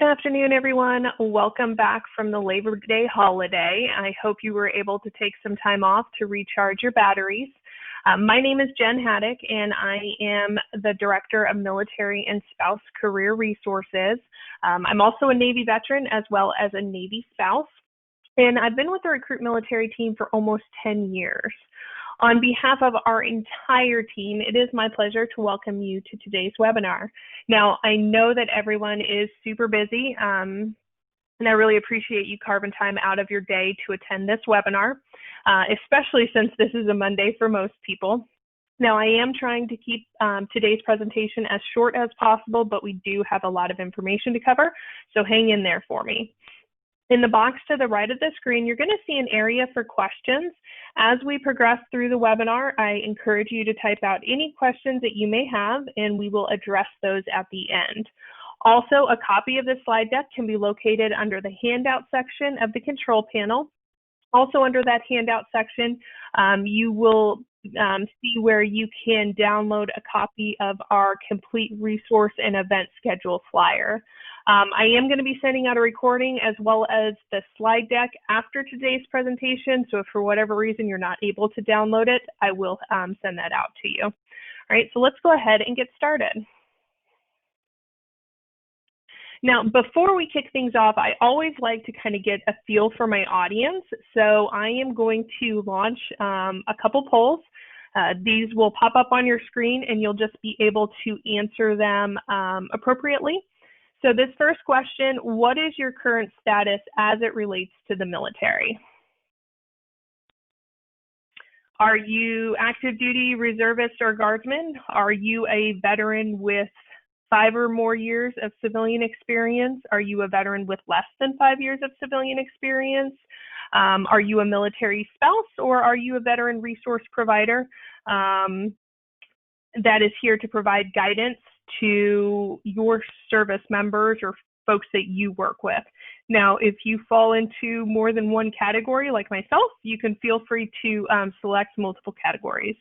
Good afternoon, everyone. Welcome back from the Labor Day holiday. I hope you were able to take some time off to recharge your batteries. My name is Jen Haddock, and I am the Director of Military and Spouse Career Resources. I'm also a Navy veteran as well as a Navy spouse, and I've been with the Recruit Military team for almost 10 years. On behalf of our entire team, it is my pleasure to welcome you to today's webinar. Now, I know that everyone is super busy, and I really appreciate you carving time out of your day to attend this webinar, especially since this is a Monday for most people. Now, I am trying to keep today's presentation as short as possible, but we do have a lot of information to cover, so hang in there for me. In the box to the right of the screen, you're going to see an area for questions. As we progress through the webinar, I encourage you to type out any questions that you may have, and we will address those at the end. Also, a copy of the slide deck can be located under the handout section of the control panel. Also under that handout section, you will see where you can download a copy of our complete resource and event schedule flyer. I am going to be sending out a recording as well as the slide deck after today's presentation, so if for whatever reason you're not able to download it, I will send that out to you. All right, so let's go ahead and get started. Now, before we kick things off, I always like to kind of get a feel for my audience. So I am going to launch a couple polls. These will pop up on your screen and you'll just be able to answer them appropriately. So this first question, what is your current status as it relates to the military? Are you active duty, reservist, or guardsman? Are you a veteran with 5 or more years of civilian experience? Are you a veteran with less than 5 years of civilian experience? Are you a military spouse, or are you a veteran resource provider that is here to provide guidance to your service members or folks that you work with? Now, if you fall into more than one category like myself, you can feel free to select multiple categories.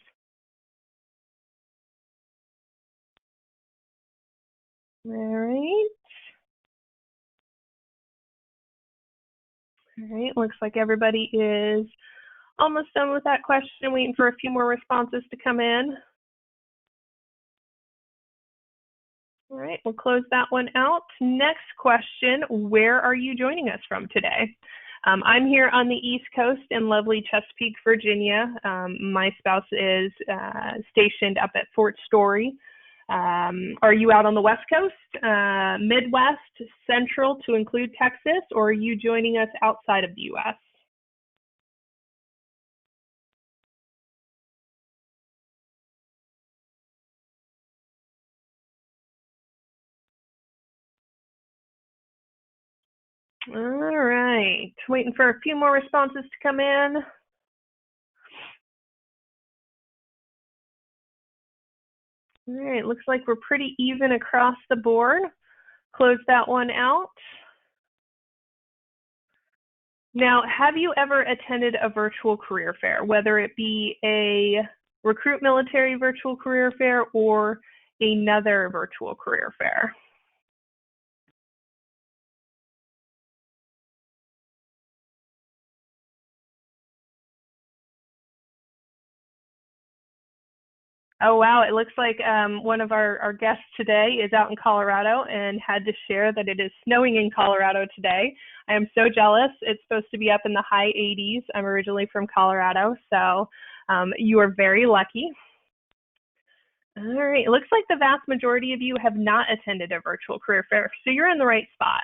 All right. All right, looks like everybody is almost done with that question, waiting for a few more responses to come in. All right, we'll close that one out. Next question, where are you joining us from today? I'm here on the East Coast in lovely Chesapeake, Virginia. My spouse is stationed up at Fort Story. Are you out on the West Coast, Midwest, Central to include Texas, or are you joining us outside of the U.S.? All right, waiting for a few more responses to come in. All right, looks like we're pretty even across the board. Close that one out. Now, have you ever attended a virtual career fair, whether it be a Recruit Military virtual career fair or another virtual career fair? Oh, wow. It looks like one of our guests today is out in Colorado and had to share that it is snowing in Colorado today. I am so jealous. It's supposed to be up in the high 80s. I'm originally from Colorado, so you are very lucky. All right. It looks like the vast majority of you have not attended a virtual career fair, so you're in the right spot.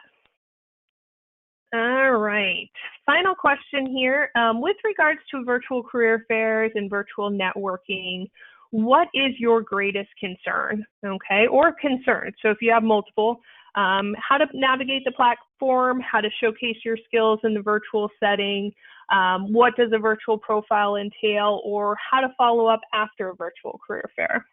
All right. Final question here. With regards to virtual career fairs and virtual networking, what is your greatest concern, okay, or concern? So if you have multiple, how to navigate the platform, how to showcase your skills in the virtual setting, what does a virtual profile entail, or how to follow up after a virtual career fair?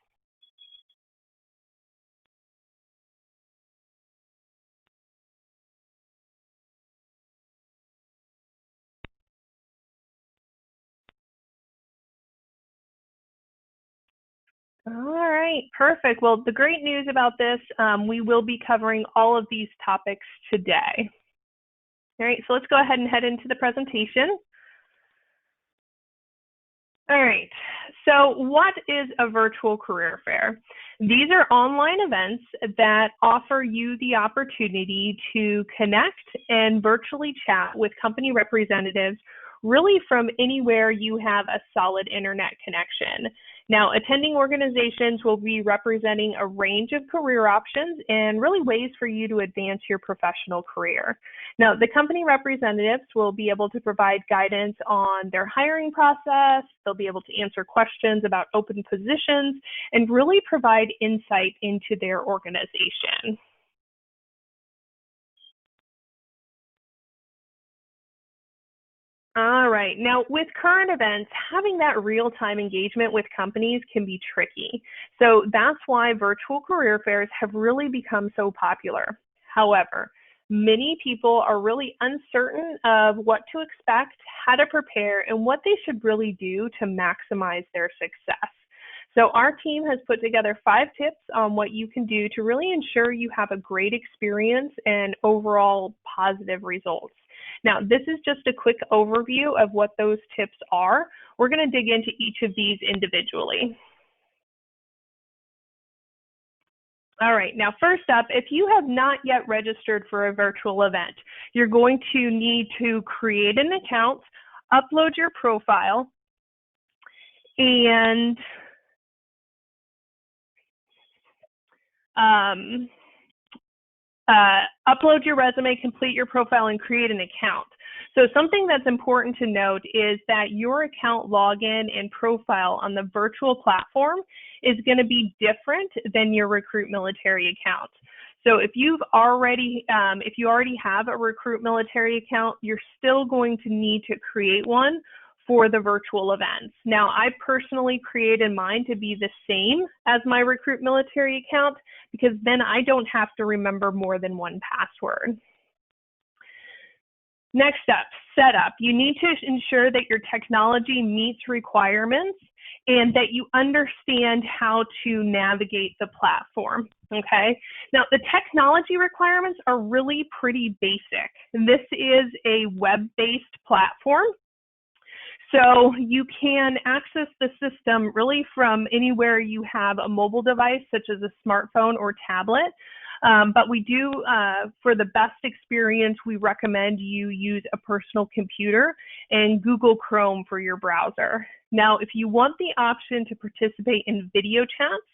All right, perfect. Well, the great news about this, we will be covering all of these topics today. All right, so let's go ahead and head into the presentation. All right, so what is a virtual career fair? These are online events that offer you the opportunity to connect and virtually chat with company representatives really from anywhere you have a solid internet connection. Now, attending organizations will be representing a range of career options and really ways for you to advance your professional career. Now, the company representatives will be able to provide guidance on their hiring process. They'll be able to answer questions about open positions and really provide insight into their organization. All right. Now, with current events, having that real-time engagement with companies can be tricky. So that's why virtual career fairs have really become so popular. However, many people are really uncertain of what to expect, how to prepare, and what they should really do to maximize their success. So our team has put together 5 tips on what you can do to really ensure you have a great experience and overall positive results. Now, this is just a quick overview of what those tips are. We're going to dig into each of these individually. All right, now first up, if you have not yet registered for a virtual event, you're going to need to create an account, upload your profile, and upload your resume, complete your profile, and create an account. So something that's important to note is that your account login and profile on the virtual platform is going to be different than your Recruit Military account. So if you already have a Recruit Military account, you're still going to need to create one for the virtual events. Now, I personally created mine to be the same as my Recruit Military account because then I don't have to remember more than one password. Next up, setup. You need to ensure that your technology meets requirements and that you understand how to navigate the platform, okay? Now, the technology requirements are really pretty basic. This is a web-based platform. So you can access the system really from anywhere you have a mobile device, such as a smartphone or tablet. But we do, for the best experience, we recommend you use a personal computer and Google Chrome for your browser. Now, if you want the option to participate in video chats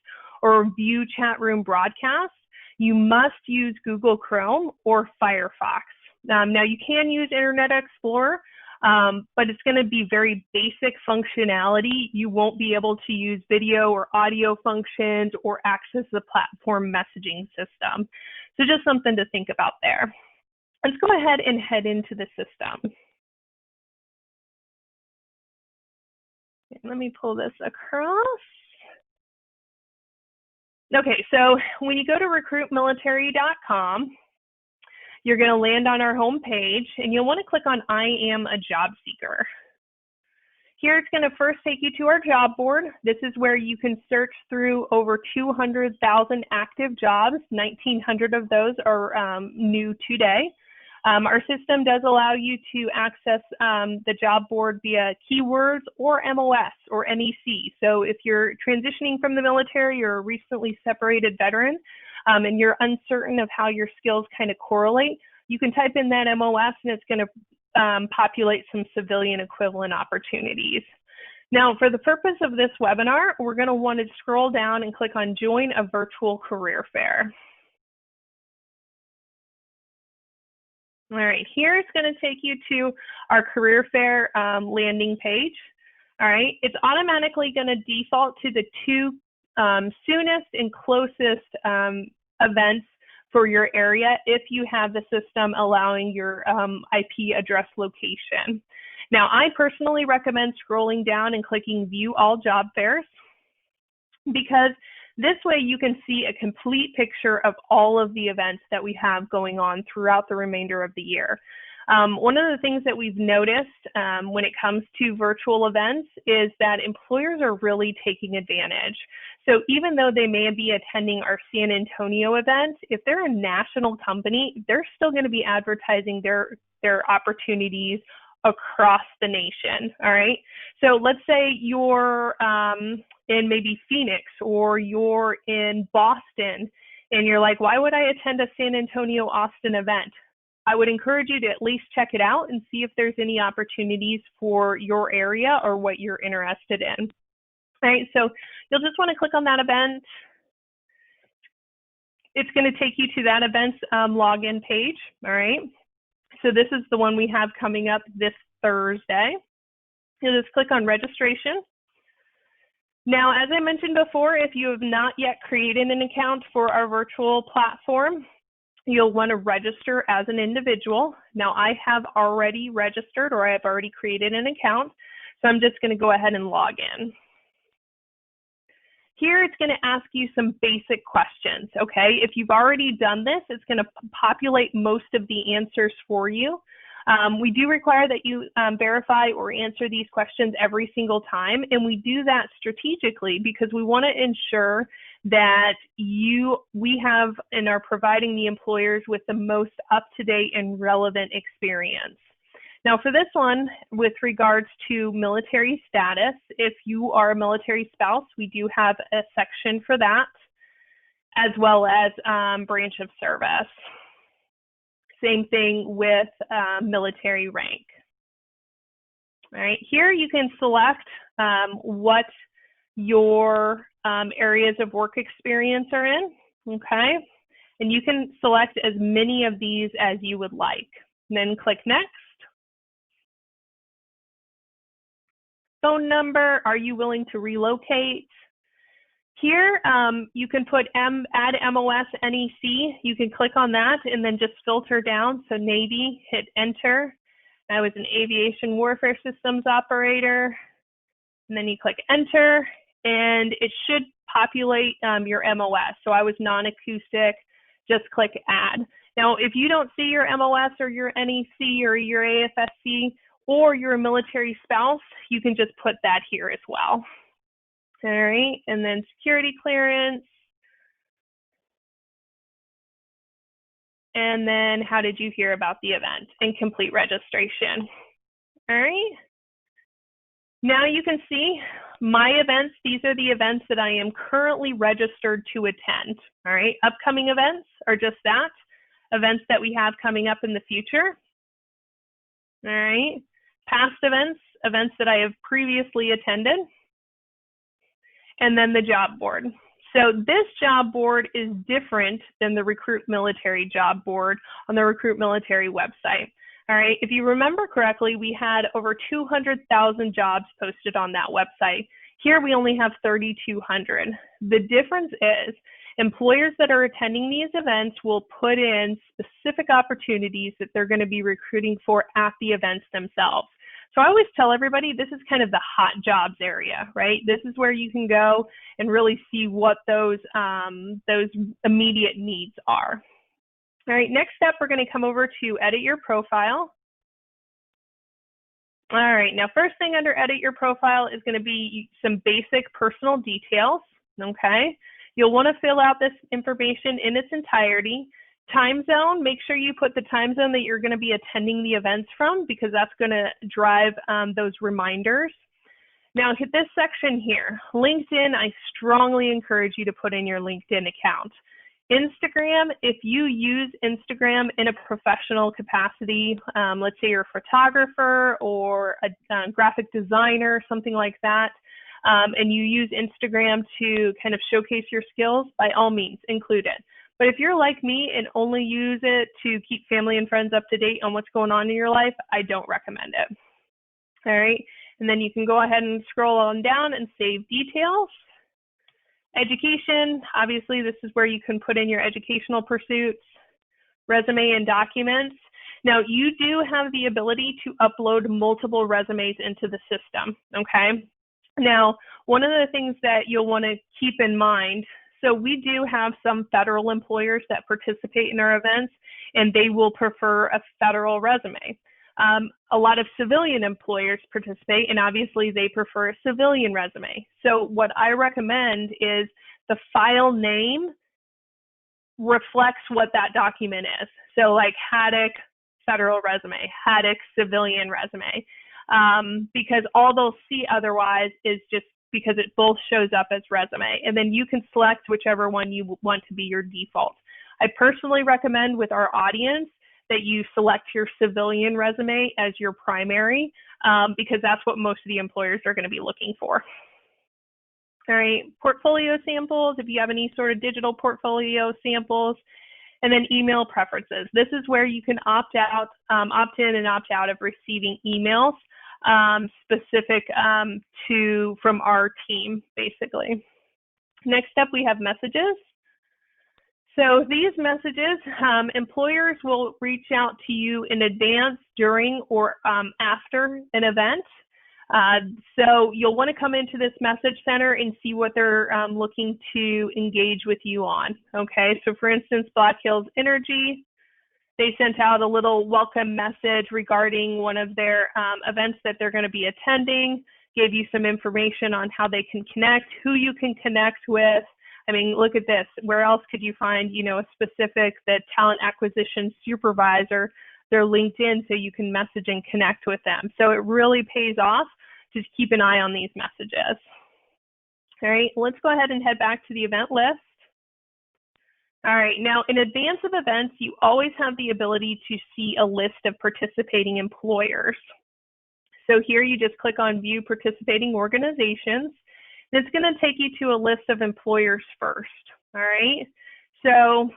or view chat room broadcasts, you must use Google Chrome or Firefox. Now, you can use Internet Explorer, but it's going to be very basic functionality. You won't be able to use video or audio functions or access the platform messaging system. So just something to think about there. Let's go ahead and head into the system. Let me pull this across. Okay, so when you go to recruitmilitary.com, you're going to land on our home page, and you'll want to click on I am a job seeker. Here it's going to first take you to our job board. This is where you can search through over 200,000 active jobs. 1,900 of those are new today. Our system does allow you to access the job board via keywords or MOS or NEC. So if you're transitioning from the military or a recently separated veteran, and you're uncertain of how your skills kind of correlate, you can type in that MOS and it's going to populate some civilian equivalent opportunities. Now, for the purpose of this webinar, we're going to want to scroll down and click on Join a Virtual Career Fair. All right, here it's going to take you to our career fair landing page. All right, it's automatically going to default to the 2 soonest and closest events for your area if you have the system allowing your IP address location. Now, I personally recommend scrolling down and clicking View All Job Fairs because this way you can see a complete picture of all of the events that we have going on throughout the remainder of the year. One of the things that we've noticed when it comes to virtual events is that employers are really taking advantage. So even though they may be attending our San Antonio event, if they're a national company, they're still going to be advertising their opportunities across the nation. All right. So let's say you're in maybe Phoenix or you're in Boston, and you're like, why would I attend a San Antonio, Austin event? I would encourage you to at least check it out and see if there's any opportunities for your area or what you're interested in. All right, so you'll just want to click on that event. It's going to take you to that event's login page. All right, so this is the one we have coming up this Thursday. You'll just click on registration. Now, as I mentioned before, if you have not yet created an account for our virtual platform, you'll want to register as an individual. Now, I have already registered, or I have already created an account, so I'm just going to go ahead and log in. Here, it's going to ask you some basic questions, okay? If you've already done this, it's going to populate most of the answers for you. We do require that you verify or answer these questions every single time, and we do that strategically because we want to ensure that we have and are providing the employers with the most up-to-date and relevant experience. Now, for this one, with regards to military status, if you are a military spouse, we do have a section for that, as well as branch of service. Same thing with military rank. All right, here you can select what your areas of work experience are in, okay? And you can select as many of these as you would like. And then click next. Phone number, are you willing to relocate? Here, you can put add MOS NEC. You can click on that and then just filter down. So Navy, hit enter. I was an aviation warfare systems operator. And then you click enter, and it should populate your MOS. So I was non-acoustic, just click add. Now, if you don't see your MOS or your NEC or your AFSC, or you're a military spouse, you can just put that here as well. All right, and then security clearance. And then how did you hear about the event and complete registration? All right. Now you can see my events. These are the events that I am currently registered to attend. All right, upcoming events are just that, events that we have coming up in the future. All right, past events, events that I have previously attended. And then the job board. So this job board is different than the Recruit Military job board on the Recruit Military website. All right, if you remember correctly, we had over 200,000 jobs posted on that website. Here we only have 3,200. The difference is employers that are attending these events will put in specific opportunities that they're going to be recruiting for at the events themselves. So I always tell everybody this is kind of the hot jobs area, right? This is where you can go and really see what those immediate needs are. All right, next step, we're going to come over to edit your profile. All right, now first thing under edit your profile is going to be some basic personal details, okay? You'll want to fill out this information in its entirety. Time zone, make sure you put the time zone that you're going to be attending the events from, because that's going to drive those reminders. Now hit this section here. LinkedIn, I strongly encourage you to put in your LinkedIn account. Instagram, if you use Instagram in a professional capacity, let's say you're a photographer or a graphic designer, something like that, and you use Instagram to kind of showcase your skills, by all means, include it. But if you're like me and only use it to keep family and friends up to date on what's going on in your life, I don't recommend it. All right, and then you can go ahead and scroll on down and save details. Education, obviously this is where you can put in your educational pursuits, resume and documents. Now you do have the ability to upload multiple resumes into the system, okay? Now, one of the things that you'll want to keep in mind, So we do have some federal employers that participate in our events, and they will prefer a federal resume. A lot of civilian employers participate, and obviously they prefer a civilian resume. So what I recommend is the file name reflects what that document is. So like Haddock federal resume, Haddock civilian resume, because all they'll see otherwise is just because it both shows up as resume. And then you can select whichever one you want to be your default. I personally recommend with our audience that you select your civilian resume as your primary, because that's what most of the employers are going to be looking for. All right, portfolio samples, if you have any sort of digital portfolio samples, and then email preferences. This is where you can opt in and opt out of receiving emails specific from our team, basically. Next up, we have messages. So these messages, employers will reach out to you in advance, during, or after an event. So you'll want to come into this message center and see what they're looking to engage with you on. Okay, so for instance, Black Hills Energy, they sent out a little welcome message regarding one of their events that they're going to be attending, gave you some information on how they can connect, who you can connect with. I mean, look at this. Where else could you find, a specific talent acquisition supervisor, their LinkedIn, so you can message and connect with them. So it really pays off to keep an eye on these messages. All right, let's go ahead and head back to the event list. All right, now in advance of events, you always have the ability to see a list of participating employers. So here you just click on View Participating Organizations. It's going to take you to a list of employers first. All right, so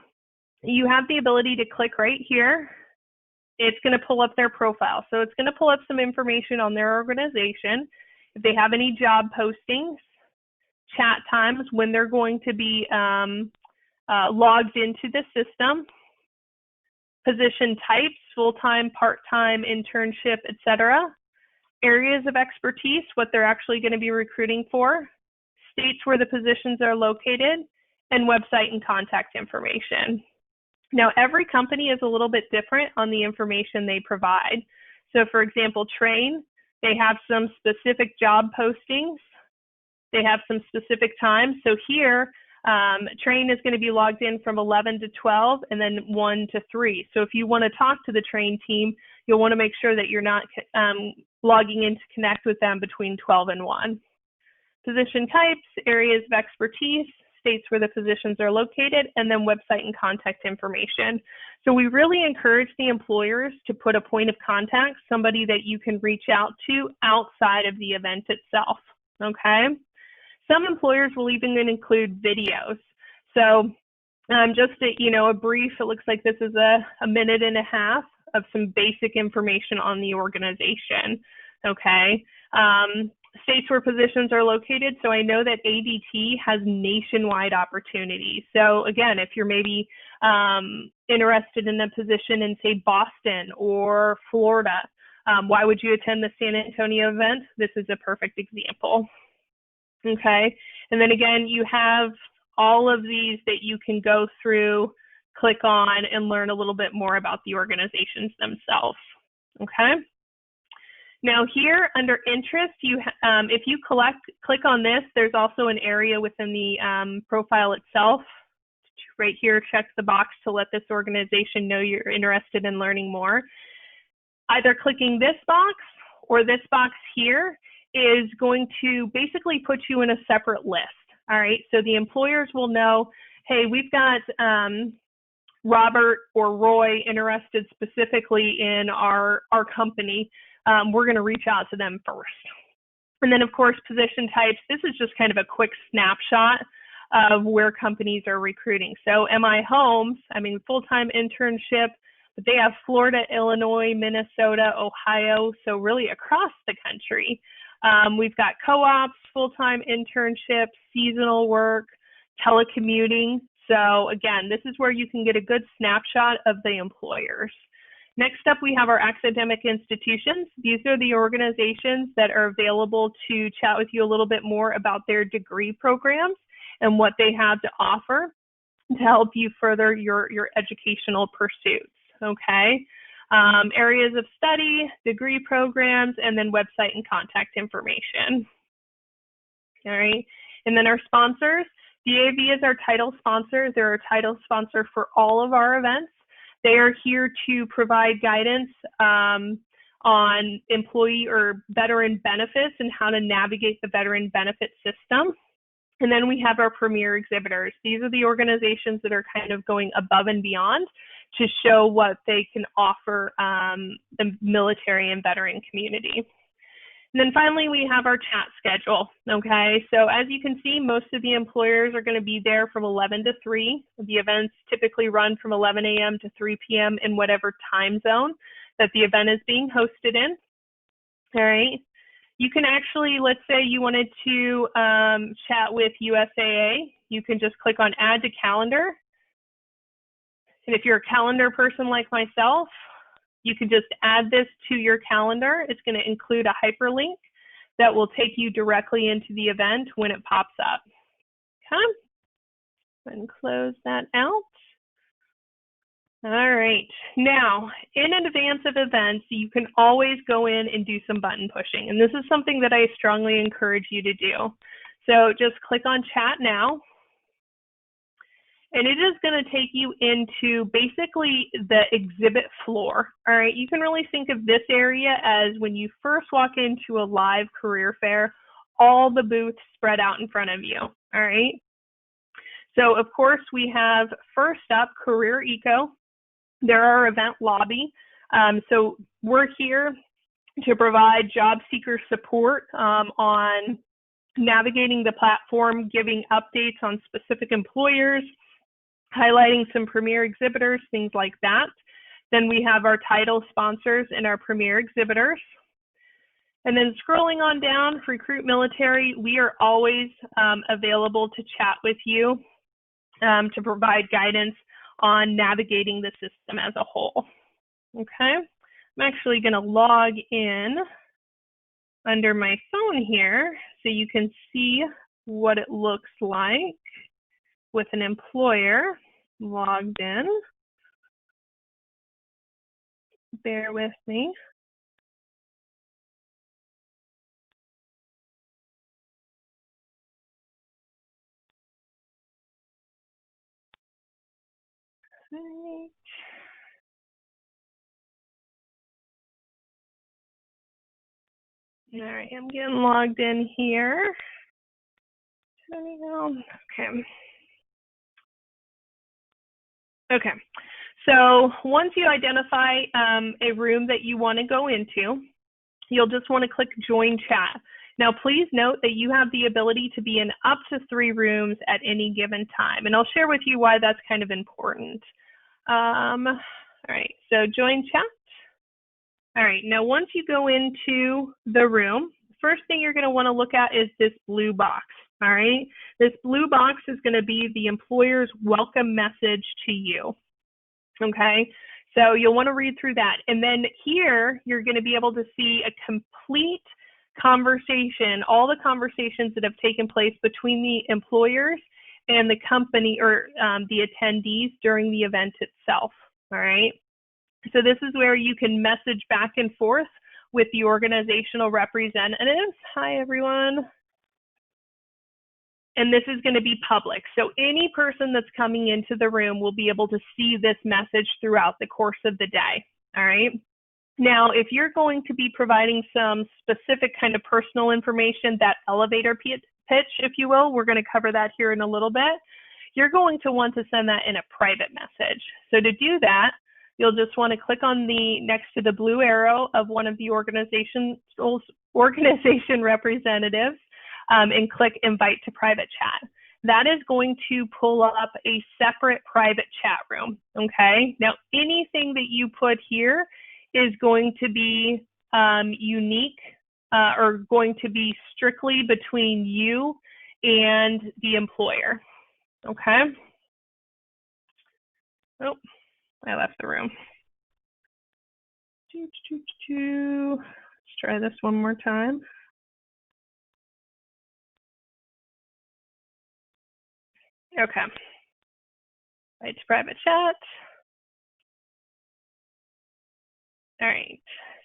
you have the ability to click right here. It's going to pull up their profile. So it's going to pull up some information on their organization. If they have any job postings, chat times, when they're going to be logged into the system, position types, full-time, part-time, internship, etc., areas of expertise, what they're actually going to be recruiting for, states where the positions are located, and website and contact information. Now, every company is a little bit different on the information they provide. So for example, Train, they have some specific job postings. They have some specific times. So here, Train is going to be logged in from 11 to 12 and then 1 to 3. So if you want to talk to the Train team, you'll want to make sure that you're not logging in to connect with them between 12 and 1. Position types, areas of expertise, states where the positions are located, and then website and contact information. So we really encourage the employers to put a point of contact, somebody that you can reach out to outside of the event itself, okay? Some employers will even include videos. So just a brief, it looks like this is a minute and a half of some basic information on the organization, okay? States where positions are located. So I know that ADT has nationwide opportunities. So again, if you're maybe interested in a position in, say, Boston or Florida, why would you attend the San Antonio event? This is a perfect example. Okay, and then again, you have all of these that you can go through, click on, and learn a little bit more about the organizations themselves. Okay. Now here under interest, if you click on this, there's also an area within the profile itself. Right here, check the box to let this organization know you're interested in learning more. Either clicking this box or this box here is going to basically put you in a separate list. All right, so the employers will know, hey, we've got Robert or Roy interested specifically in our company. We're going to reach out to them first. And then, of course, position types. This is just kind of a quick snapshot of where companies are recruiting. So MI Homes, full-time internship, but they have Florida, Illinois, Minnesota, Ohio, so really across the country. We've got co-ops, full-time internships, seasonal work, telecommuting. So again, this is where you can get a good snapshot of the employers. Next up, we have our academic institutions. These are the organizations that are available to chat with you a little bit more about their degree programs. and what they have to offer to help you further your educational pursuits, okay? Areas of study, degree programs, and then website and contact information. All right, and then our sponsors. DAV is our title sponsor. They're our title sponsor for all of our events. They are here to provide guidance on employee or veteran benefits and how to navigate the veteran benefit system. And then we have our premier exhibitors. These are the organizations that are kind of going above and beyond to show what they can offer the military and veteran community. And then finally, we have our chat schedule, okay? So as you can see, most of the employers are going to be there from 11 to 3. The events typically run from 11 a.m. to 3 p.m. in whatever time zone that the event is being hosted in, all right? You can actually, let's say you wanted to chat with USAA, you can just click on Add to Calendar. And if you're a calendar person like myself, you can just add this to your calendar. It's going to include a hyperlink that will take you directly into the event when it pops up. Okay, and close that out. All right, now in advance of events, you can always go in and do some button pushing. And this is something that I strongly encourage you to do. So just click on chat now. And it is going to take you into basically the exhibit floor. All right, you can really think of this area as when you first walk into a live career fair, all the booths spread out in front of you. All right. So of course we have first up Career Eco. They're our event lobby. So we're here to provide job seeker support on navigating the platform, giving updates on specific employers, highlighting some premier exhibitors, things like that. Then we have our title sponsors and our premier exhibitors. And then scrolling on down, Recruit Military, we are always available to chat with you to provide guidance on navigating the system as a whole. Okay, I'm actually going to log in under my phone here so you can see what it looks like with an employer logged in. Bear with me. Right. All right, I'm getting logged in here. Okay. Okay, so once you identify a room that you want to go into, you'll just want to click Join Chat. Now, please note that you have the ability to be in up to 3 rooms at any given time, and I'll share with you why that's kind of important. All right, so Join Chat. All right, now once you go into the room, first thing you're going to want to look at is this blue box. All right, this blue box is going to be the employer's welcome message to you. Okay, so you'll want to read through that. And then here, you're going to be able to see a complete conversation, all the conversations that have taken place between the employers and the company or the attendees during the event itself. All right, so this is where you can message back and forth with the organizational representatives. Hi, everyone. And this is going to be public. So any person that's coming into the room will be able to see this message throughout the course of the day. All right. Now, if you're going to be providing some specific kind of personal information, that elevator pitch, if you will, we're going to cover that here in a little bit. You're going to want to send that in a private message. So to do that, you'll just want to click on the next to the blue arrow of one of the organization representatives and click Invite to Private Chat. That is going to pull up a separate private chat room, okay? Now, anything that you put here is going to be unique or going to be strictly between you and the employer, okay? Oh, I left the room. Let's try this one more time. Okay. Right to private chat. All right.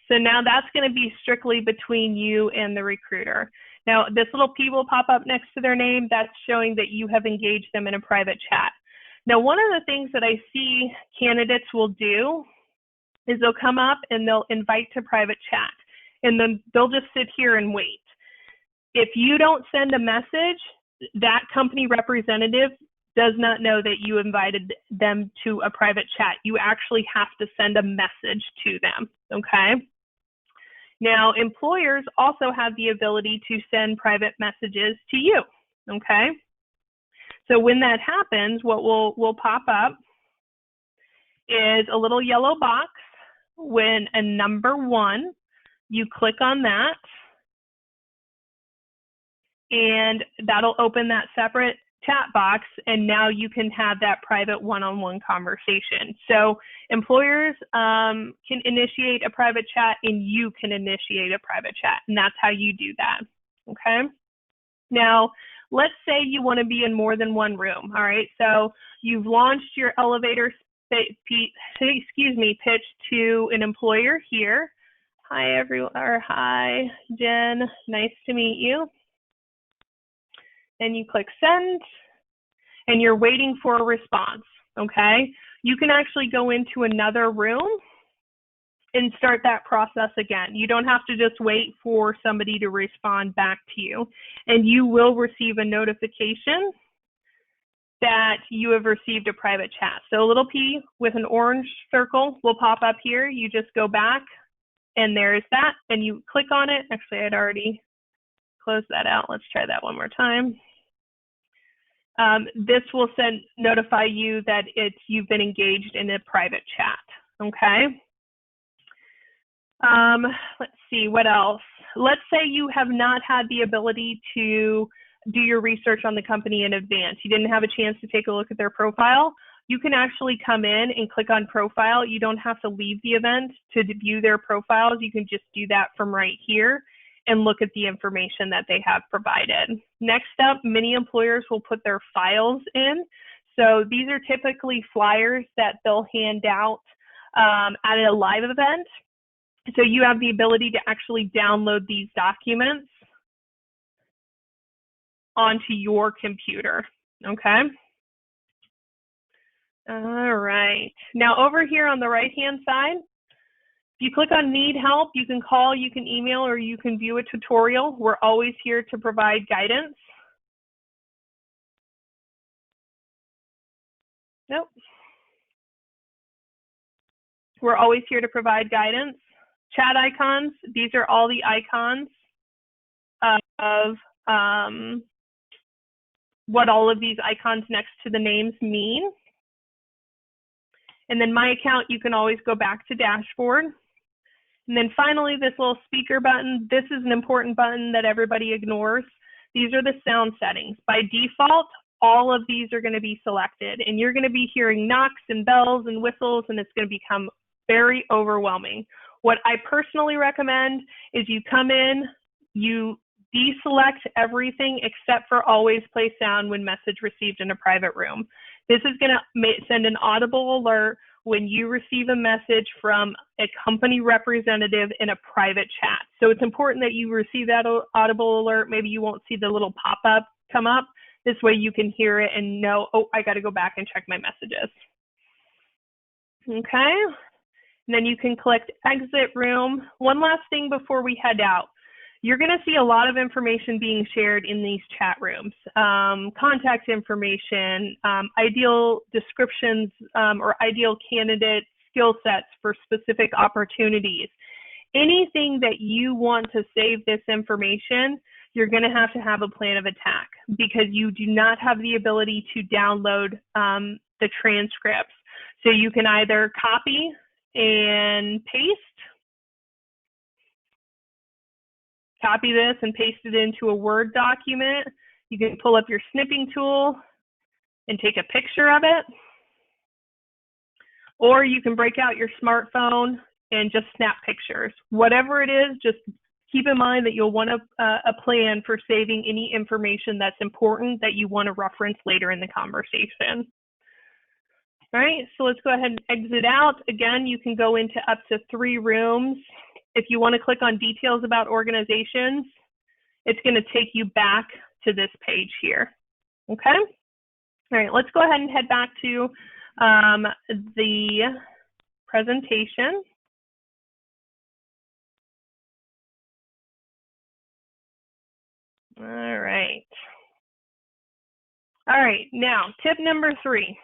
So now that's going to be strictly between you and the recruiter. Now, this little P will pop up next to their name. That's showing that you have engaged them in a private chat. Now, one of the things that I see candidates will do is they'll come up and they'll invite to private chat, and then they'll just sit here and wait. If you don't send a message, that company representative does not know that you invited them to a private chat. You actually have to send a message to them, okay? Now, employers also have the ability to send private messages to you, okay? So when that happens, what will pop up is a little yellow box when a number 1, you click on that, and that'll open that separate chat box, and now you can have that private one-on-one conversation. So employers can initiate a private chat, and you can initiate a private chat, and that's how you do that, okay? Now, let's say you want to be in more than one room, all right? So you've launched your elevator pitch to an employer here. Hi, everyone, or hi, Jen, nice to meet you. And you click send, and you're waiting for a response, okay? You can actually go into another room and start that process again. You don't have to just wait for somebody to respond back to you, and you will receive a notification that you have received a private chat. So a little P with an orange circle will pop up here. You just go back, and there's that, and you click on it. Actually, I'd already closed that out. Let's try that one more time. This will notify you that you've been engaged in a private chat, okay? Let's see, what else? Let's say you have not had the ability to do your research on the company in advance. You didn't have a chance to take a look at their profile. You can actually come in and click on profile. You don't have to leave the event to view their profiles. You can just do that from right here and look at the information that they have provided. Next up, many employers will put their files in. So these are typically flyers that they'll hand out at a live event. So you have the ability to actually download these documents onto your computer, okay? All right. Now over here on the right-hand side, if you click on need help, you can call, you can email, or you can view a tutorial. We're always here to provide guidance. Nope. We're always here to provide guidance. Chat icons, these are all the icons of what all of these icons next to the names mean. And then my account, you can always go back to dashboard. And then finally, this little speaker button, this is an important button that everybody ignores. These are the sound settings. By default, all of these are going to be selected, and you're going to be hearing knocks and bells and whistles, and it's going to become very overwhelming. What I personally recommend is you come in, you deselect everything except for always play sound when message received in a private room. This is going to send an audible alert when you receive a message from a company representative in a private chat. So it's important that you receive that audible alert. Maybe you won't see the little pop-up come up. This way you can hear it and know, oh, I got to go back and check my messages. Okay. And then you can click exit room. One last thing before we head out. You're going to see a lot of information being shared in these chat rooms. Contact information, ideal descriptions or ideal candidate skill sets for specific opportunities. Anything that you want to save this information, you're going to have a plan of attack because you do not have the ability to download the transcripts. So you can either copy and paste, copy this and paste it into a Word document. You can pull up your snipping tool and take a picture of it. Or you can break out your smartphone and just snap pictures. Whatever it is, just Keep in mind that you'll want a plan for saving any information that's important that you want to reference later in the conversation. All right, so let's go ahead and exit out. Again, you can go into up to 3 rooms. If you want to click on details about organizations, it's going to take you back to this page here. Okay? All right, let's go ahead and head back to the presentation. All right. All right, now tip number 3.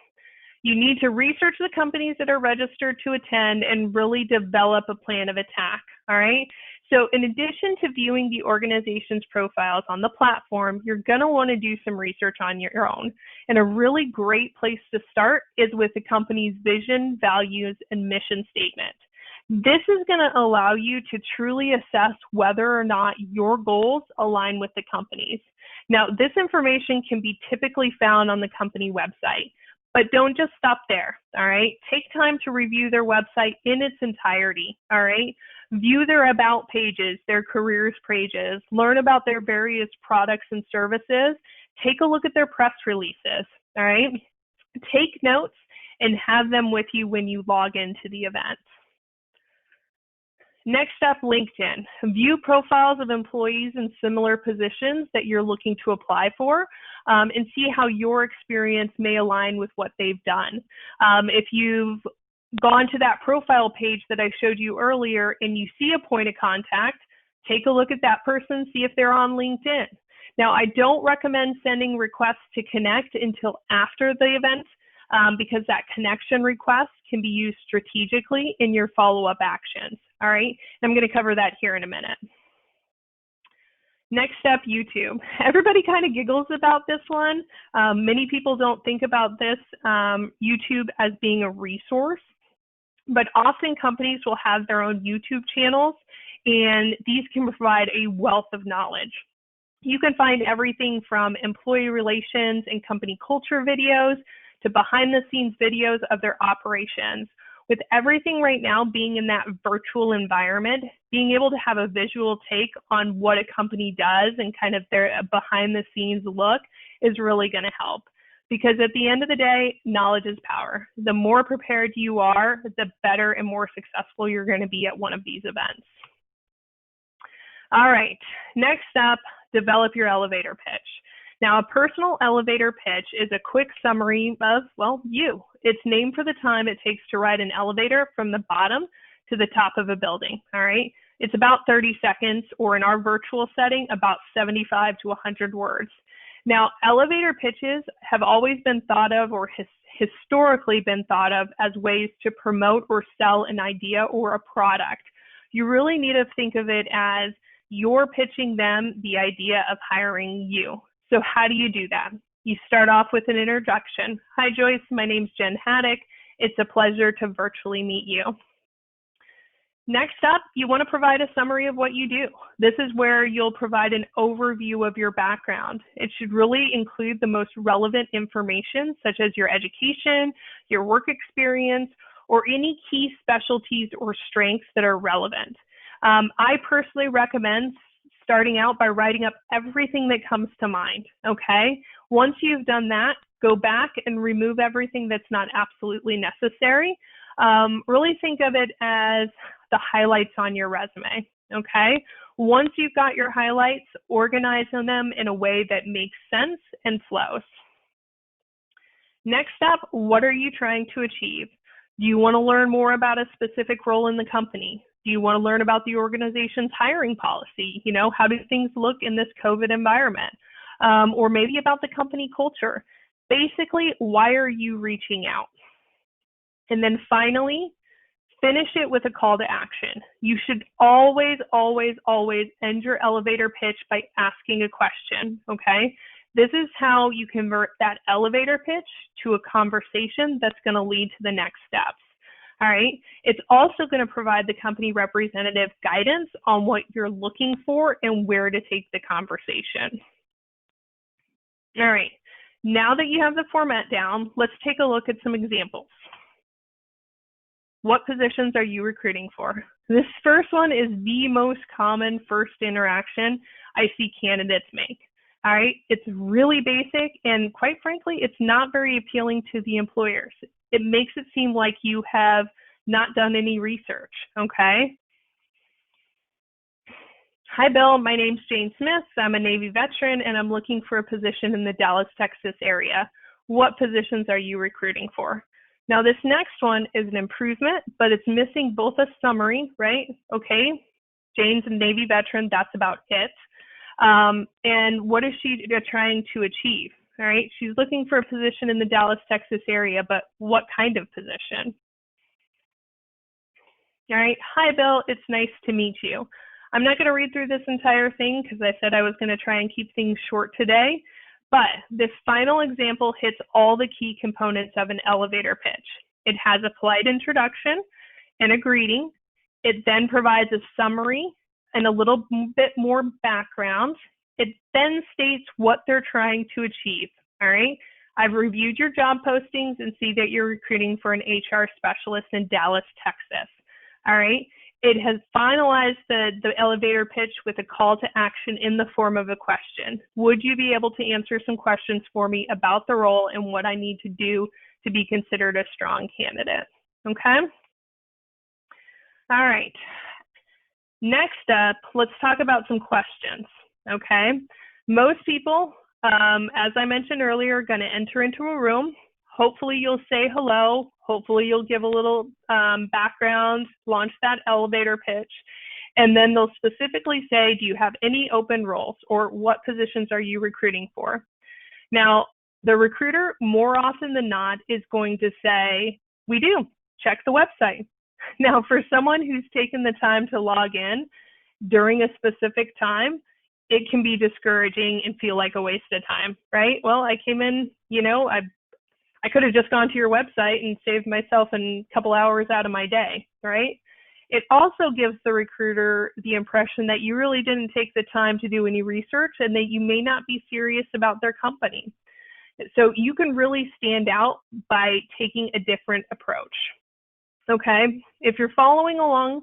You need to research the companies that are registered to attend and really develop a plan of attack, all right? So in addition to viewing the organization's profiles on the platform, you're gonna wanna do some research on your own. And a really great place to start is with the company's vision, values, and mission statement. This is gonna allow you to truly assess whether or not your goals align with the company's. Now, this information can be typically found on the company website. But don't just stop there, all right? Take time to review their website in its entirety, all right? View their about pages, their careers pages, learn about their various products and services, take a look at their press releases, all right? Take notes and have them with you when you log into the event. Next up, LinkedIn. View profiles of employees in similar positions that you're looking to apply for, and see how your experience may align with what they've done. If you've gone to that profile page that I showed you earlier and you see a point of contact, take a look at that person, see if they're on LinkedIn. Now, I don't recommend sending requests to connect until after the event, because that connection request can be used strategically in your follow-up actions, all right? I'm gonna cover that here in a minute. Next up, YouTube. Everybody kind of giggles about this one. Many people don't think about this YouTube as being a resource, but often companies will have their own YouTube channels, and these can provide a wealth of knowledge. You can find everything from employee relations and company culture videos to behind the scenes videos of their operations. With everything right now being in that virtual environment, being able to have a visual take on what a company does and kind of their behind the scenes look is really going to help. Because at the end of the day, knowledge is power. The more prepared you are, the better and more successful you're going to be at one of these events. All right, next up, develop your elevator pitch. Now, a personal elevator pitch is a quick summary of, well, you. It's named for the time it takes to ride an elevator from the bottom to the top of a building, all right? It's about 30 seconds, or in our virtual setting, about 75 to 100 words. Now, elevator pitches have always been thought of, or historically been thought of, as ways to promote or sell an idea or a product. You really need to think of it as you're pitching them the idea of hiring you. So how do you do that? You start off with an introduction. Hi, Joyce. My name's Jen Haddock. It's a pleasure to virtually meet you. Next up, you want to provide a summary of what you do. This is where you'll provide an overview of your background. It should really include the most relevant information, such as your education, your work experience, or any key specialties or strengths that are relevant. I personally recommend starting out by writing up everything that comes to mind, okay? Once you've done that, go back and remove everything that's not absolutely necessary. Really think of it as the highlights on your resume, okay? Once you've got your highlights, organize them in a way that makes sense and flows. Next up, what are you trying to achieve? Do you want to learn more about a specific role in the company? Do you want to learn about the organization's hiring policy? You know, how do things look in this COVID environment? Or maybe about the company culture. Basically, why are you reaching out? And then finally, finish it with a call to action. You should always, always, always end your elevator pitch by asking a question, okay? This is how you convert that elevator pitch to a conversation that's going to lead to the next steps. All right. It's also going to provide the company representative guidance on what you're looking for and where to take the conversation. All right. Now that you have the format down, let's take a look at some examples. What positions are you recruiting for? This first one is the most common first interaction I see candidates make. All right, it's really basic, and quite frankly, it's not very appealing to the employers. It makes it seem like you have not done any research, okay? Hi, Bill. My name's Jane Smith. I'm a Navy veteran, and I'm looking for a position in the Dallas, Texas area. What positions are you recruiting for? Now, this next one is an improvement, but it's missing both a summary, right? Okay, Jane's a Navy veteran. That's about it. And what is she trying to achieve? All right, she's looking for a position in the Dallas, Texas area, but what kind of position? All right, hi, Bill. It's nice to meet you. I'm not going to read through this entire thing because I said I was going to try and keep things short today, but this final example hits all the key components of an elevator pitch. It has a polite introduction and a greeting. It then provides a summary and a little bit more background. It then states what they're trying to achieve, all right? I've reviewed your job postings and see that you're recruiting for an HR specialist in Dallas, Texas, all right? It has finalized the elevator pitch with a call to action in the form of a question. Would you be able to answer some questions for me about the role and what I need to do to be considered a strong candidate? Okay? All right. Next up, let's talk about some questions, okay? Most people, as I mentioned earlier, are going to enter into a room. Hopefully you'll say hello. Hopefully you'll give a little background, launch that elevator pitch, and then they'll specifically say, do you have any open roles, or what positions are you recruiting for? Now, the recruiter, more often than not, is going to say, we do, check the website. Now, for someone who's taken the time to log in during a specific time, it can be discouraging and feel like a waste of time, right? Well, I came in, I could have just gone to your website and saved myself a couple hours out of my day, right? It also gives the recruiter the impression that you really didn't take the time to do any research and that you may not be serious about their company. So you can really stand out by taking a different approach. Okay, if you're following along,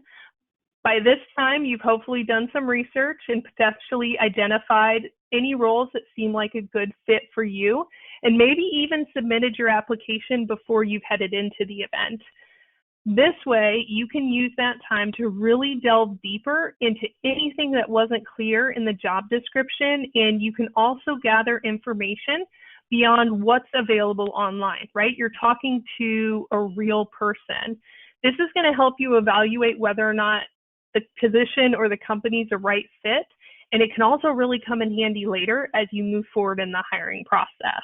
by this time you've hopefully done some research and potentially identified any roles that seem like a good fit for you, and maybe even submitted your application before you've headed into the event. This way, you can use that time to really delve deeper into anything that wasn't clear in the job description, and you can also gather information beyond what's available online, right? You're talking to a real person. This is going to help you evaluate whether or not the position or the company's a right fit, and it can also really come in handy later as you move forward in the hiring process.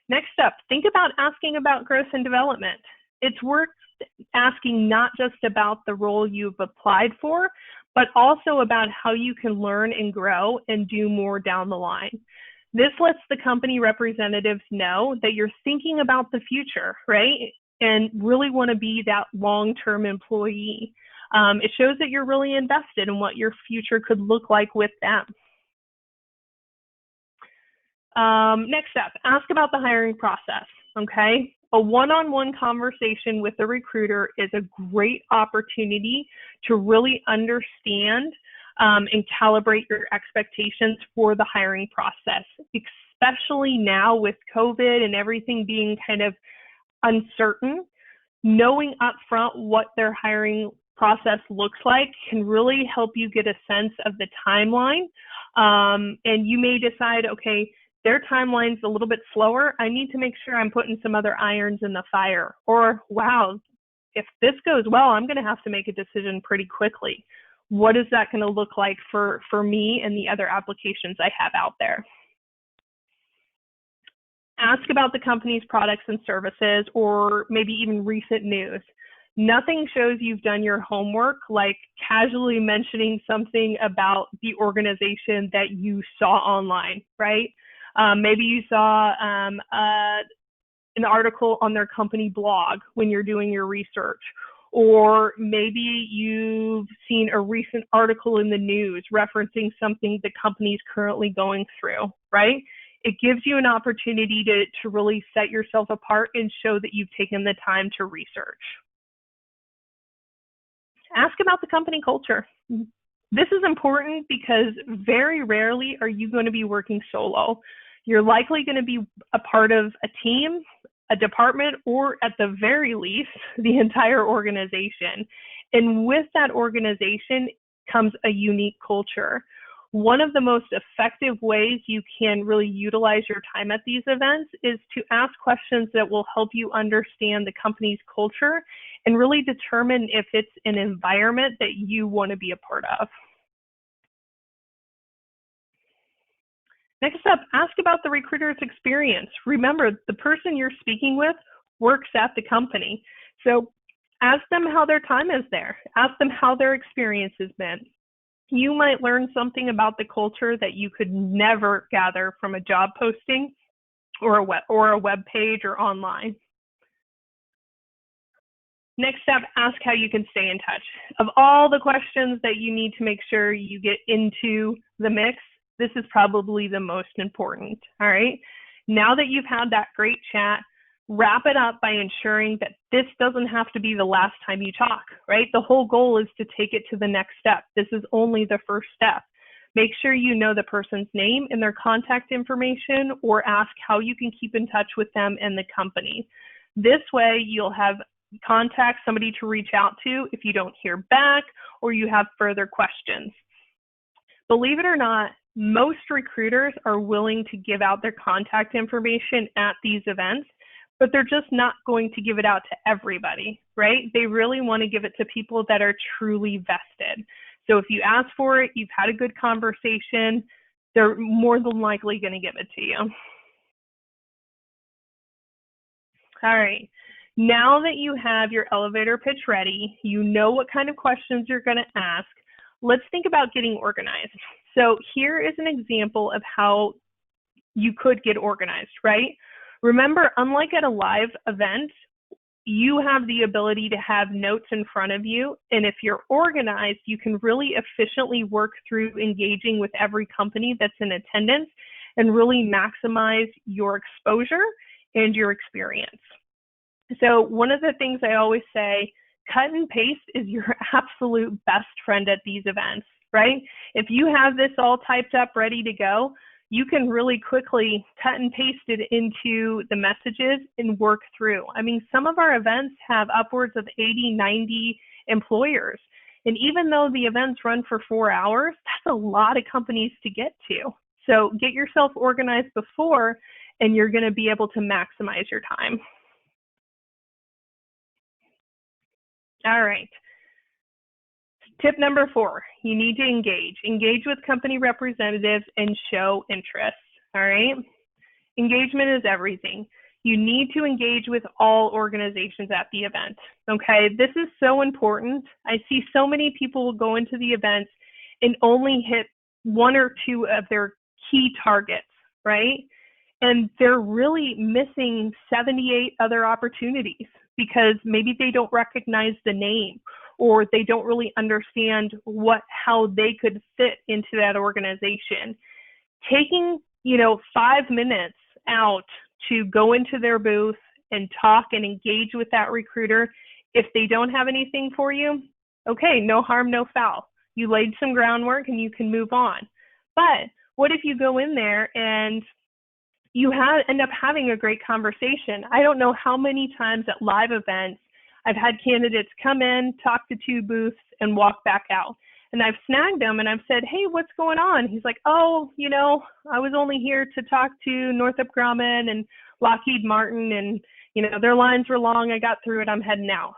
Next up, think about asking about growth and development. It's worth asking not just about the role you've applied for, but also about how you can learn and grow and do more down the line. This lets the company representatives know that you're thinking about the future, right? And really want to be that long-term employee. It shows that you're really invested in what your future could look like with them. Next up, ask about the hiring process, okay? A one-on-one conversation with the recruiter is a great opportunity to really understand and calibrate your expectations for the hiring process, especially now with COVID and everything being kind of uncertain. Knowing upfront what their hiring process looks like can really help you get a sense of the timeline. And you may decide, okay, their timeline's a little bit slower. I need to make sure I'm putting some other irons in the fire. Or, wow, if this goes well, I'm going to have to make a decision pretty quickly. What is that going to look like for me and the other applications I have out there? Ask about the company's products and services, or maybe even recent news. Nothing shows you've done your homework like casually mentioning something about the organization that you saw online, right? Maybe you saw an article on their company blog when you're doing your research, or maybe you've seen a recent article in the news referencing something the company's currently going through, right? It gives you an opportunity to really set yourself apart and show that you've taken the time to research. Ask about the company culture. This is important because very rarely are you going to be working solo. You're likely going to be a part of a team, a department, or at the very least, the entire organization. And with that organization comes a unique culture. One of the most effective ways you can really utilize your time at these events is to ask questions that will help you understand the company's culture and really determine if it's an environment that you want to be a part of. Next up, ask about the recruiter's experience. Remember, the person you're speaking with works at the company. So ask them how their time is there. Ask them how their experience has been. You might learn something about the culture that you could never gather from a job posting or a web page or online. Next up, ask how you can stay in touch. Of all the questions that you need to make sure you get into the mix, this is probably the most important, all right? Now that you've had that great chat, wrap it up by ensuring that this doesn't have to be the last time you talk, right? The whole goal is to take it to the next step. This is only the first step. Make sure you know the person's name and their contact information, or ask how you can keep in touch with them and the company. This way, you'll have contact, somebody to reach out to if you don't hear back or you have further questions. Believe it or not, most recruiters are willing to give out their contact information at these events, but they're just not going to give it out to everybody, right? They really want to give it to people that are truly vested. So if you ask for it, you've had a good conversation, they're more than likely going to give it to you. All right. Now that you have your elevator pitch ready, you know what kind of questions you're going to ask, let's think about getting organized. So here is an example of how you could get organized, right? Remember, unlike at a live event, you have the ability to have notes in front of you. And if you're organized, you can really efficiently work through engaging with every company that's in attendance and really maximize your exposure and your experience. So one of the things I always say, cut and paste is your absolute best friend at these events, right? If you have this all typed up, ready to go, you can really quickly cut and paste it into the messages and work through. I mean, some of our events have upwards of 80, 90 employers. And even though the events run for 4 hours, that's a lot of companies to get to. So get yourself organized before, and you're going to be able to maximize your time. All right. Tip number 4, you need to engage. Engage with company representatives and show interest, all right? Engagement is everything. You need to engage with all organizations at the event, okay? This is so important. I see so many people will go into the events and only hit 1 or 2 of their key targets, right? And they're really missing 78 other opportunities because maybe they don't recognize the name, or they don't really understand how they could fit into that organization. Taking, 5 minutes out to go into their booth and talk and engage with that recruiter, if they don't have anything for you, okay, no harm, no foul. You laid some groundwork and you can move on. But what if you go in there and you end up having a great conversation? I don't know how many times at live events I've had candidates come in, talk to 2 booths, and walk back out. And I've snagged them and I've said, hey, what's going on? He's like, oh, I was only here to talk to Northrop Grumman and Lockheed Martin, and, their lines were long. I got through it. I'm heading out.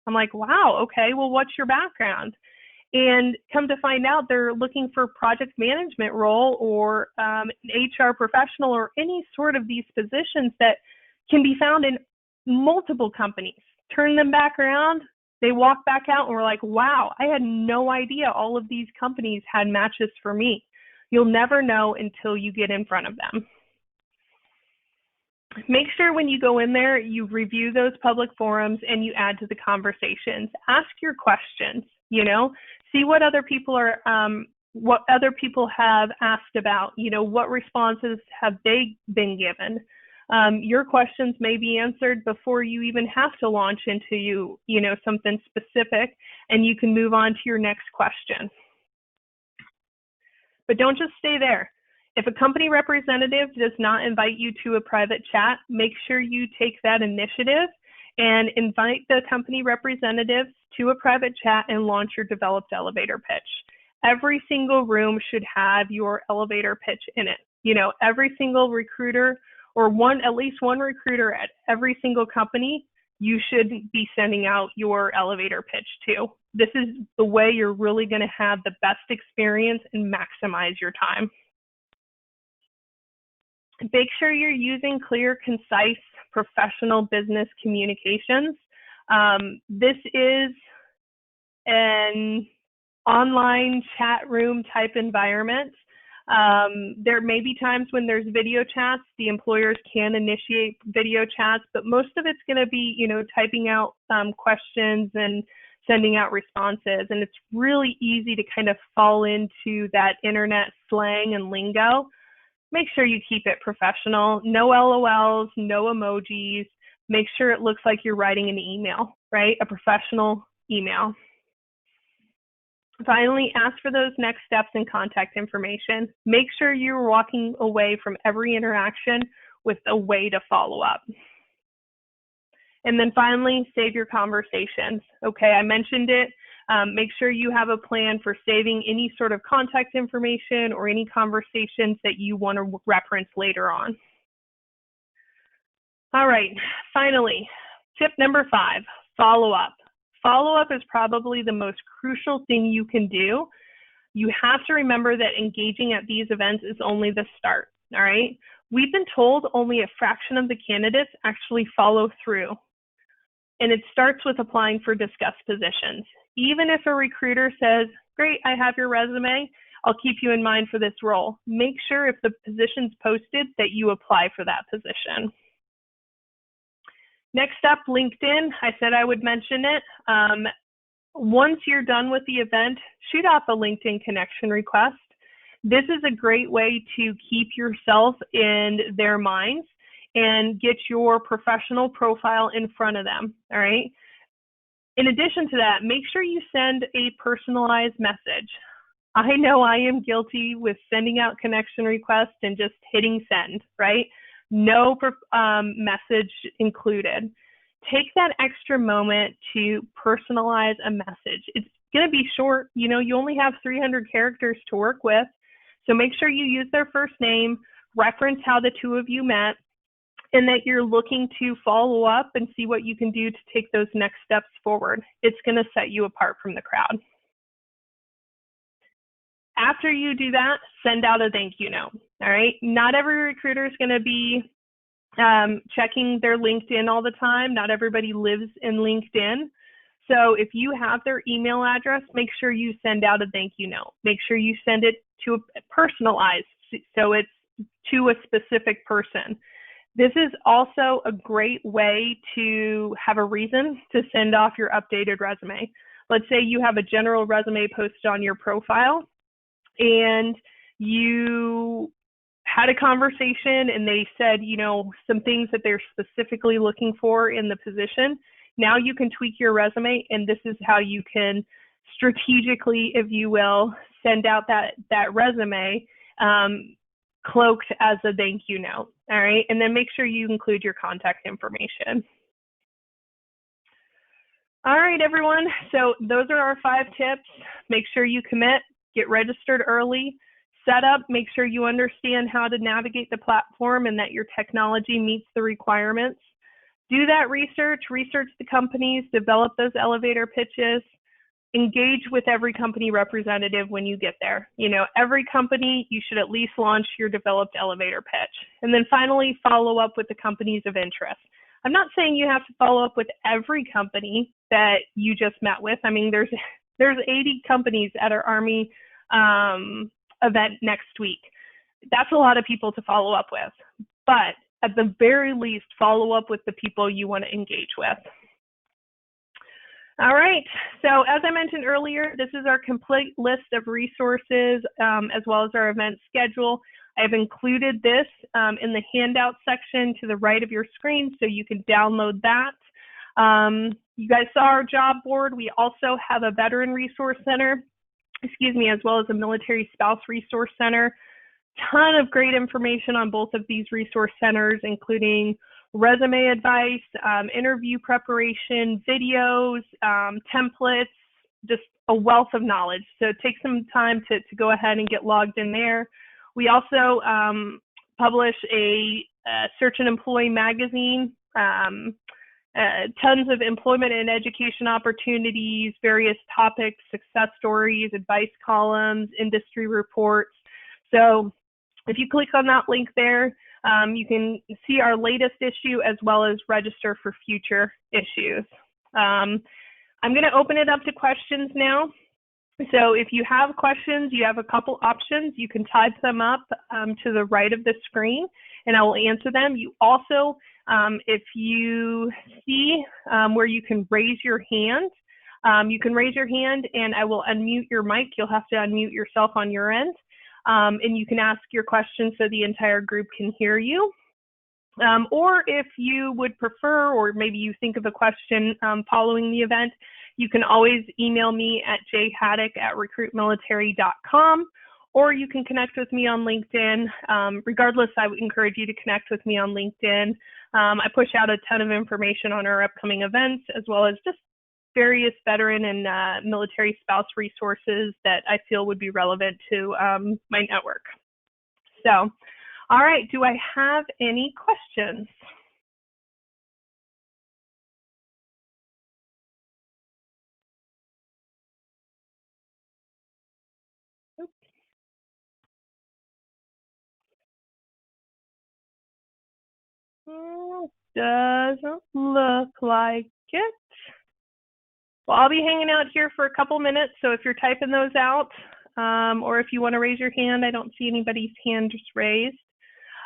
I'm like, wow, okay, well, what's your background? And come to find out, they're looking for project management role or an HR professional or any sort of these positions that can be found in multiple companies. Turn them back around, they walk back out and we're like, wow, I had no idea all of these companies had matches for me. You'll never know until you get in front of them. Make sure when you go in there, you review those public forums and you add to the conversations. Ask your questions, see what other people are what other people have asked about, what responses have they been given. Your questions may be answered before you even have to launch into something specific, and you can move on to your next question. But don't just stay there. If a company representative does not invite you to a private chat, make sure you take that initiative and invite the company representatives to a private chat and launch your developed elevator pitch. Every single room should have your elevator pitch in it. Every single recruiter, or at least one recruiter at every single company, you should be sending out your elevator pitch to. This is the way you're really going to have the best experience and maximize your time. Make sure you're using clear, concise, professional business communications. This is an online chat room type environment. There may be times when there's video chats. The employers can initiate video chats, but most of it's going to be, typing out questions and sending out responses. And it's really easy to kind of fall into that internet slang and lingo. Make sure you keep it professional. No LOLs, no emojis. Make sure it looks like you're writing an email, right? A professional email. Finally, ask for those next steps and contact information. Make sure you're walking away from every interaction with a way to follow up. And then finally, save your conversations. Okay, I mentioned it. Make sure you have a plan for saving any sort of contact information or any conversations that you want to reference later on. All right, finally, tip number 5, follow up. Follow up is probably the most crucial thing you can do. You have to remember that engaging at these events is only the start, all right? We've been told only a fraction of the candidates actually follow through. And it starts with applying for discussed positions. Even if a recruiter says, great, I have your resume, I'll keep you in mind for this role. Make sure if the position's posted that you apply for that position. Next up, LinkedIn. I said I would mention it. Once you're done with the event, shoot off a LinkedIn connection request. This is a great way to keep yourself in their minds and get your professional profile in front of them, all right? In addition to that, make sure you send a personalized message. I know I am guilty with sending out connection requests and just hitting send, right? No message included. Take that extra moment to personalize a message. It's going to be short. You only have 300 characters to work with. So make sure you use their first name, reference how the two of you met, and that you're looking to follow up and see what you can do to take those next steps forward. It's going to set you apart from the crowd. After you do that, send out a thank you note, all right? Not every recruiter is going to be checking their LinkedIn all the time. Not everybody lives in LinkedIn. So if you have their email address, make sure you send out a thank you note. Make sure you send it to a personalized, so it's to a specific person. This is also a great way to have a reason to send off your updated resume. Let's say you have a general resume posted on your profile and you had a conversation and they said, some things that they're specifically looking for in the position. Now you can tweak your resume, and this is how you can strategically, if you will, send out that resume cloaked as a thank you note, all right? And then make sure you include your contact information. All right, everyone. So those are our 5 tips. Make sure you commit, get registered early, set up, make sure you understand how to navigate the platform and that your technology meets the requirements. Do that research the companies, develop those elevator pitches, engage with every company representative when you get there. Every company, you should at least launch your developed elevator pitch. And then finally, follow up with the companies of interest. I'm not saying you have to follow up with every company that you just met with. I mean, there's 80 companies at our Army event next week. That's a lot of people to follow up with. But at the very least, follow up with the people you want to engage with. All right, so as I mentioned earlier, this is our complete list of resources as well as our event schedule. I've included this in the handout section to the right of your screen, so you can download that. You guys saw our job board. We also have a Veteran Resource Center, as well as a Military Spouse Resource Center. Ton of great information on both of these resource centers, including resume advice, interview preparation, videos, templates, just a wealth of knowledge. So take some time to go ahead and get logged in there. We also publish a Search and Employ magazine, tons of employment and education opportunities, various topics, success stories, advice columns, industry reports. So if you click on that link there, you can see our latest issue as well as register for future issues. I'm going to open it up to questions now. So if you have questions, you have a couple options. You can type them up to the right of the screen, and I will answer them. You also, if you see where you can raise your hand, you can raise your hand and I will unmute your mic. You'll have to unmute yourself on your end. And you can ask your question so the entire group can hear you. Or if you would prefer, or maybe you think of a question following the event, you can always email me at jhaddock@recruitmilitary.com, or you can connect with me on LinkedIn. Regardless, I would encourage you to connect with me on LinkedIn. I push out a ton of information on our upcoming events, as well as just various veteran and military spouse resources that I feel would be relevant to my network. So, all right, do I have any questions? Doesn't look like it. Well, I'll be hanging out here for a couple minutes, so if you're typing those out, or if you want to raise your hand, I don't see anybody's hand just raised.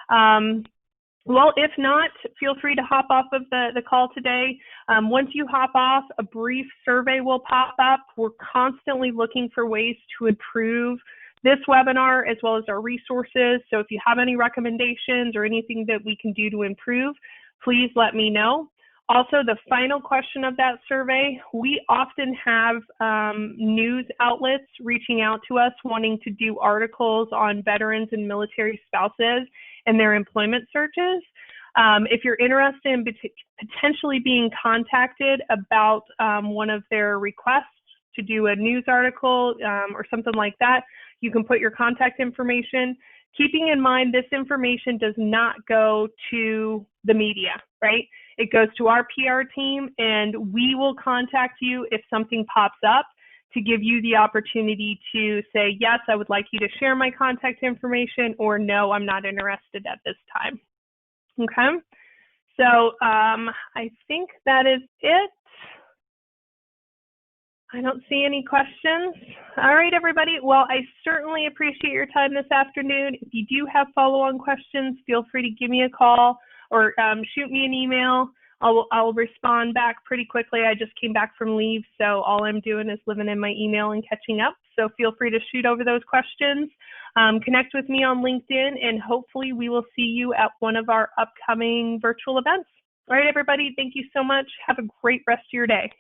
Well, if not, feel free to hop off of the call today. Once you hop off, a brief survey will pop up. We're constantly looking for ways to improve this webinar as well as our resources. So if you have any recommendations or anything that we can do to improve, please let me know. Also, the final question of that survey, we often have news outlets reaching out to us wanting to do articles on veterans and military spouses and their employment searches. If you're interested in potentially being contacted about one of their requests to do a news article or something like that, you can put your contact information. Keeping in mind, this information does not go to the media, right? It goes to our PR team, and we will contact you if something pops up to give you the opportunity to say, yes, I would like you to share my contact information, or no, I'm not interested at this time. Okay, so I think that is it. I don't see any questions. All right, everybody. Well, I certainly appreciate your time this afternoon. If you do have follow-on questions, feel free to give me a call or shoot me an email. I'll respond back pretty quickly. I just came back from leave, so all I'm doing is living in my email and catching up. So feel free to shoot over those questions. Connect with me on LinkedIn, and hopefully we will see you at one of our upcoming virtual events. All right, everybody. Thank you so much. Have a great rest of your day.